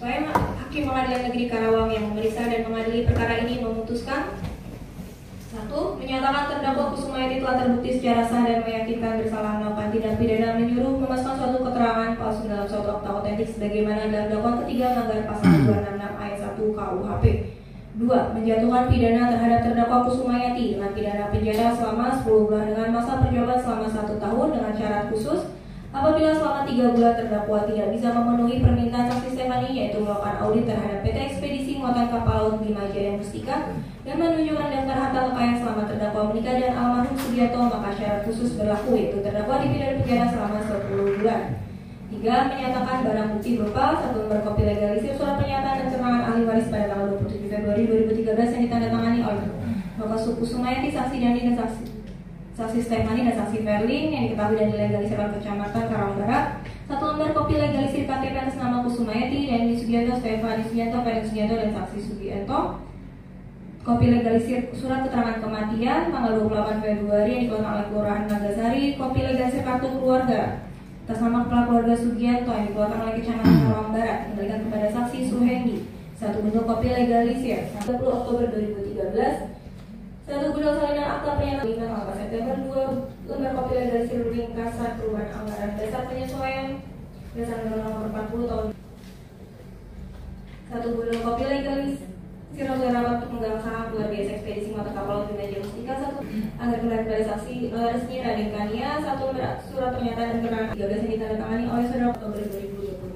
Hakim Pengadilan Negeri Karawang yang memeriksa dan mengadili perkara ini memutuskan: 1. Menyatakan terdakwa Kusumayati telah terbukti secara sah dan meyakinkan bersalah melakukan tindak pidana menyuruh memasukkan suatu keterangan palsu dalam suatu akta otentik sebagaimana dalam dakwaan ketiga melanggar pasal 266 ayat 1 KUHP. 2. Menjatuhkan pidana terhadap terdakwa Kusumayati dengan pidana penjara selama 10 bulan dengan masa percobaan selama 1 tahun dengan syarat khusus apabila selama 3 bulan terdakwa tidak bisa memenuhi permintaan saksi Stefani, yaitu melakukan audit terhadap PT Ekspedisi Muatan Kapal Laut Bima Jaya Mustika dan menunjukkan daftar harta kekayaan selama terdakwa menikah dan almarhum Sugiarto, maka syarat khusus berlaku, yaitu terdakwa dipidana penjara selama 10 bulan. 3. Menyatakan barang bukti berupa 1 lembar kopi legalisir surat pernyataan dan keterangan ahli waris pada tanggal 27 Februari 2013 yang ditandatangani oleh Novel Kusumayati, saksi Dani dan saksi Stefani dan saksi Verling yang diketahui dan dilegalisir oleh Kecamatan Karawang Barat. 1 lembar kopi legalisir KTP atas nama Kusumayati, Dani Sugiarto, Stefani Sugiarto, Verling Sugiarto dan saksi Sugiarto. Kopi legalisir surat keterangan kematian tanggal 28 Februari yang dikeluarkan oleh Kelurahan Nagasari. Kopi legalisir kartu keluarga atas nama kepala keluarga Sugiarto yang dikeluarkan oleh Kecamatan Karawang Barat dikembalikan kepada saksi Suhendi. 1 bentuk kopi legalisir 10 Oktober 2013. 1 gudang salinan akta pernyataan 8 September. 2 lembar kopi legalisir ringkasan perubahan anggaran dasar penyesuaian berdasarkan nomor 40 tahun. 1 gudang kopi legalisir surat rapat pemegang saham luar biasa Ekspedisi Muatan Kapal Laut Bima Jaya Mustika. 1 agar kembali kepada saksi resmi Raden Kania. 1 lembar surat pernyataan dan keterangan 13 yang ditandatangani oleh saudara Oktober 2020.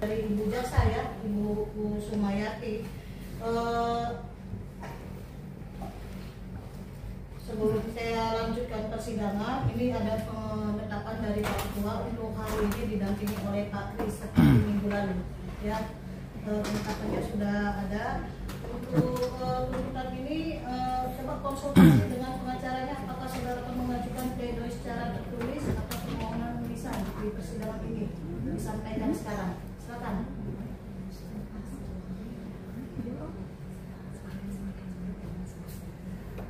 Dari Ibu Jasa ya, Ibu Sumayati. Sebelum saya lanjutkan persidangan, ini ada penetapan dari Pak Ketua untuk hari ini didampingi oleh Pak Kris seperti minggu lalu. Ya, penetapannya sudah ada. Untuk tuntutan ini, coba konsultasi dengan pengacaranya, apakah saudara akan mengajukan pledoi secara tertulis atau permohonan lisan di persidangan ini disampaikan sekarang. Silakan.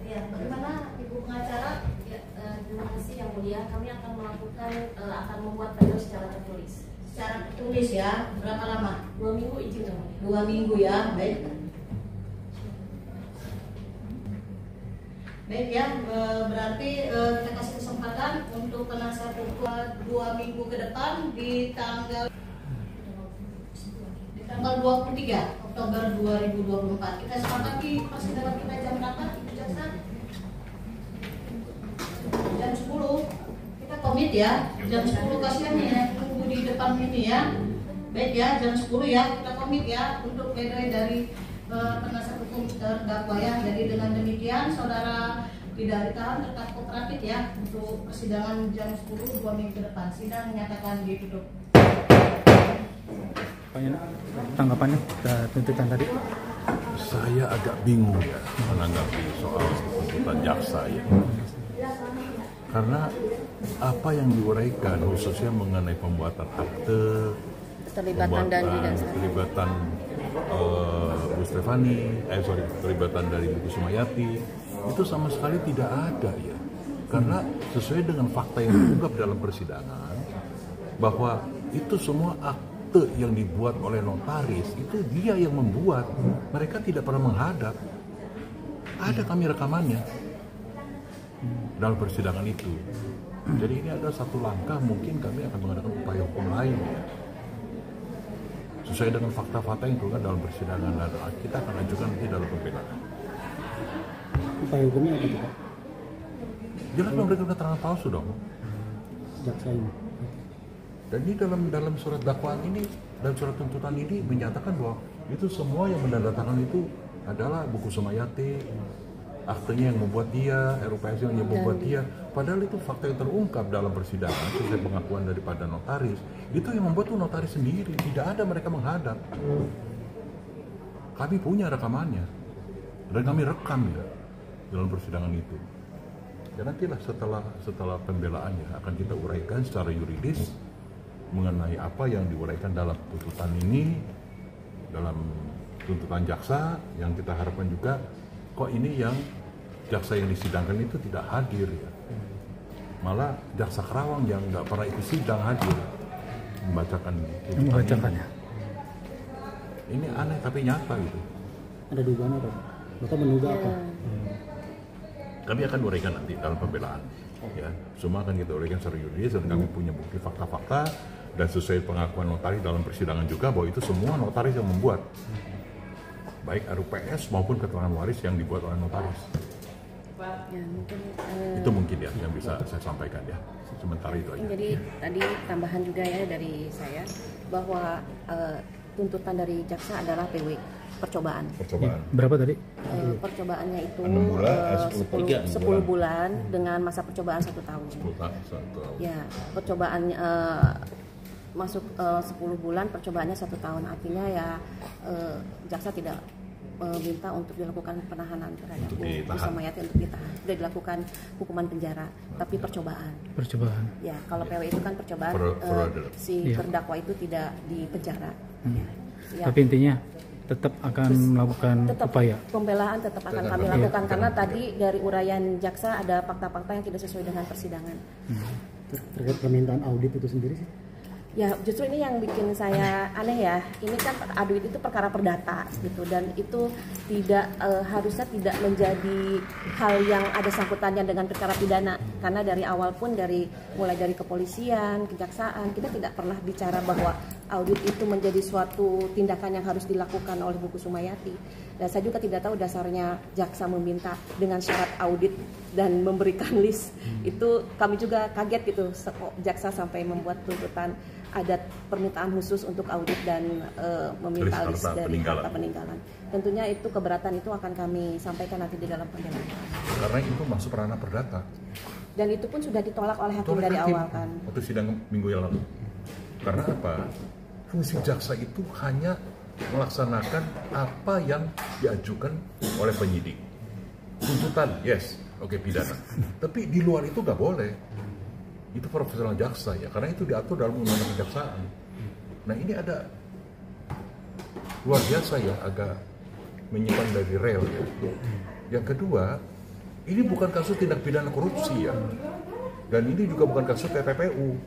Ya, bagaimana Ibu pengacara? Ya, terima kasih yang mulia. Kami akan membuat pledoi secara tertulis. Secara tertulis ya. Berapa lama? 2 minggu izin yang mulia. 2 minggu ya, baik. Baik ya, berarti kita kasih kesempatan untuk penasihat hukum 2 minggu ke depan di tanggal 23 Oktober 2024. Kita sepakati persidangan kita jam berapa, Ibu Jaksa? Jam 10. Kita komit ya, jam 10 kasihan ya, tunggu di depan ini ya. Baik ya, jam 10 ya, kita komit ya untuk pledoi dari penasihat hukum terdakwa ya. Jadi dengan demikian saudara tidak ditahan, tetap kooperatif ya untuk persidangan jam 10 2 minggu ke depan. Sidang menyatakan ditutup. Tanggapannya tuntutan tadi? Saya agak bingung ya menanggapi soal tuntutan jaksa ya. Karena apa yang diuraikan khususnya mengenai pembuatan akte, terlibatan Bu Stefani, terlibatan dari Bu Kusumayati, itu sama sekali tidak ada ya. Karena sesuai dengan fakta yang diungkap dalam persidangan bahwa itu semua akte yang dibuat oleh notaris itu dia yang membuat, mereka tidak pernah menghadap. Ada kami rekamannya dalam persidangan itu. Jadi ini ada satu langkah, mungkin kami akan mengadakan upaya hukum lain ya, sesuai dengan fakta-fakta yang diungkap dalam persidangan, dan kita akan ajukan nanti dalam pembelaan. Upaya hukumnya apa tuh Pak? Jelas memberikan keterangan palsu dong. Jaksa ini. Dan ini dalam surat dakwaan ini dan surat tuntutan ini menyatakan bahwa itu semua yang menandatangani itu adalah Bu Kusumayati, aktenya yang membuat dia, RUPS yang membuat dia. Padahal itu fakta yang terungkap dalam persidangan sesuai pengakuan daripada notaris. Itu yang membuat tuh notaris sendiri, tidak ada mereka menghadap. Kami punya rekamannya dan kami rekam ya dalam persidangan itu. Ya nantilah setelah pembelaannya akan kita uraikan secara yuridis mengenai apa yang diuraikan dalam tuntutan ini, dalam tuntutan jaksa, yang kita harapkan juga kok ini yang jaksa yang disidangkan itu tidak hadir ya. Malah jaksa Kerawang yang nggak pernah ikut sidang hadir membacakan tuntutannya. Ini aneh tapi nyata gitu. Ada dugaan apa? Bapak menduga apa? Kami akan uraikan nanti dalam pembelaan. Ya, semua akan kita uraikan secara yuridis dan kami punya bukti fakta-fakta dan sesuai pengakuan notaris dalam persidangan juga bahwa itu semua notaris yang membuat, baik RUPS maupun keterangan waris yang dibuat oleh notaris. Ya, mungkin, Itu mungkin ya yang bisa saya sampaikan ya. Sementara itu aja. Jadi tadi tambahan juga ya dari saya bahwa tuntutan dari jaksa adalah PW percobaan. Berapa tadi? Percobaannya itu 6 bulan, 10 bulan dengan masa percobaan 1 tahun. 10 tahun. Ya, percobaannya masuk 10 bulan, percobaannya 1 tahun. Artinya ya jaksa tidak minta untuk dilakukan penahanan terhadap Bu Sumayati untuk ditahan. Sudah dilakukan hukuman penjara, tapi percobaan. Ya, kalau PW itu kan percobaan, si terdakwa itu tidak di penjara. Ya. Tapi intinya tetap akan melakukan upaya. Pembelaan tetap akan kami lakukan karena tadi dari uraian jaksa ada fakta-fakta yang tidak sesuai dengan persidangan. Terkait permintaan audit itu sendiri sih? Ya justru ini yang bikin saya aneh ya. Ini kan audit itu perkara perdata gitu dan itu tidak harusnya tidak menjadi hal yang ada sangkutannya dengan perkara pidana karena dari awal pun mulai dari kepolisian, kejaksaan kita tidak pernah bicara bahwa audit itu menjadi suatu tindakan yang harus dilakukan oleh Bu Sumayati. Dan saya juga tidak tahu dasarnya jaksa meminta dengan syarat audit dan memberikan list. Itu kami juga kaget gitu, jaksa sampai membuat tuntutan ada permintaan khusus untuk audit dan meminta list dari harta peninggalan. Tentunya itu keberatan itu akan kami sampaikan nanti di dalam pembelaan. Karena itu masuk ranah perdata. Dan itu pun sudah ditolak oleh hakim dari awal kan. Waktu sidang minggu yang lalu. Karena apa? Fungsi jaksa itu hanya melaksanakan apa yang diajukan oleh penyidik. Tuntutan, yes, oke, pidana. Tapi di luar itu nggak boleh. Itu profesional jaksa ya, karena itu diatur dalam undang-undang kejaksaan. Nah ini ada luar biasa ya, agak menyimpang dari rel ya. Yang kedua, ini bukan kasus tindak pidana korupsi ya. Dan ini juga bukan kasus TPPU.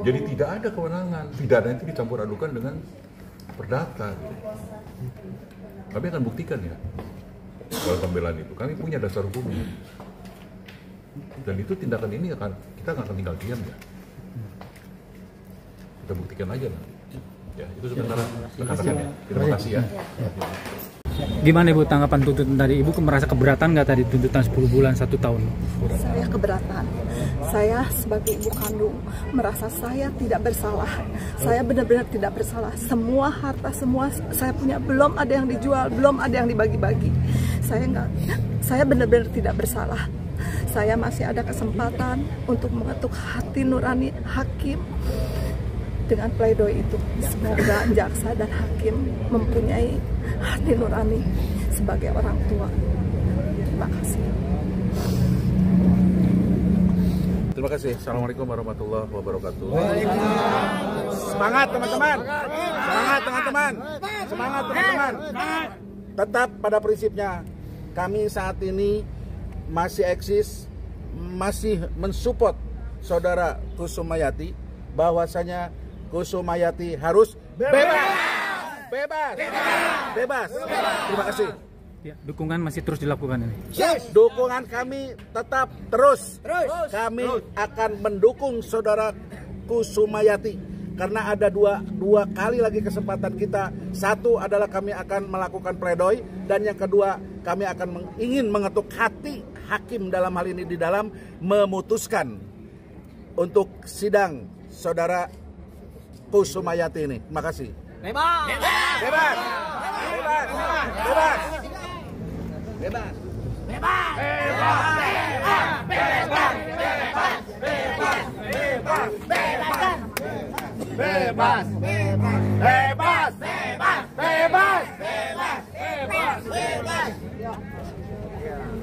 Jadi tidak ada kewenangan. Pidana itu dicampur adukan dengan perdata. Kami akan buktikan ya. Kalau pembelaan itu, kami punya dasar hukumnya. Dan itu tindakan ini kita nggak akan tinggal diam ya. Kita buktikan aja nanti. Ya, itu sementara. Terima kasih ya. Gimana Ibu tanggapan tuntutan tadi? Ibu merasa keberatan nggak tadi tuntutan 10 bulan 1 tahun? Saya keberatan. Saya sebagai ibu kandung merasa saya tidak bersalah. Saya benar-benar tidak bersalah. Semua harta saya punya belum ada yang dijual, belum ada yang dibagi-bagi. Saya benar-benar tidak bersalah. Saya masih ada kesempatan untuk mengetuk hati nurani hakim dengan pledoi itu. Semoga jaksa dan hakim mempunyai hati nurani sebagai orang tua. Terima kasih. Terima kasih. Assalamualaikum warahmatullahi wabarakatuh. Semangat teman-teman. Semangat teman-teman. Semangat teman-teman. Tetap pada prinsipnya. Kami saat ini masih eksis, masih mensupport saudara Sumayati bahwasanya Sumayati harus bebas. Terima kasih. Ya, dukungan masih terus dilakukan ini. Yes. Dukungan kami tetap terus. Kami akan mendukung saudara Sumayati karena ada dua kali lagi kesempatan kita. Satu adalah kami akan melakukan pledoi dan yang kedua kami akan ingin mengetuk hati hakim dalam hal ini di dalam memutuskan untuk sidang saudara Sumayati ini. Terima kasih. Bebas.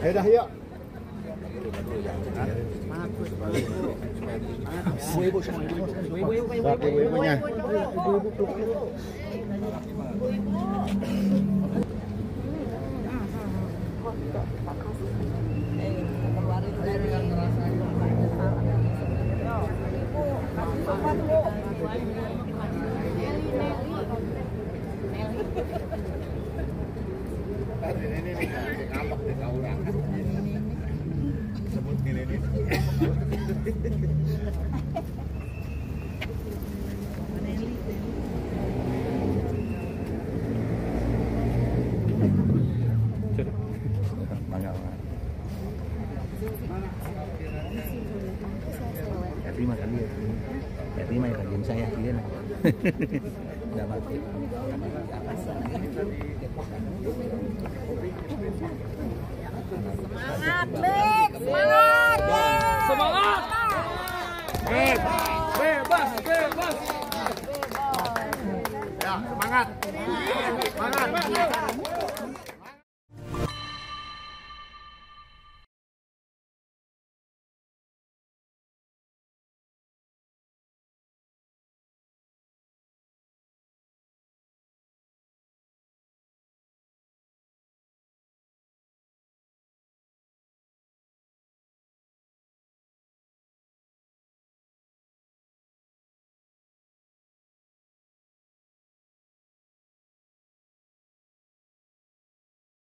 Ayo dah yuk. dulu ya. Semangat Bu, ibu semua ibu-ibunya. Terima kali ya. Terima ya bagian saya dia. Enggak mati. Semangat, Bek! Semangat! Semangat! Bebas. Ya, semangat. Semangat.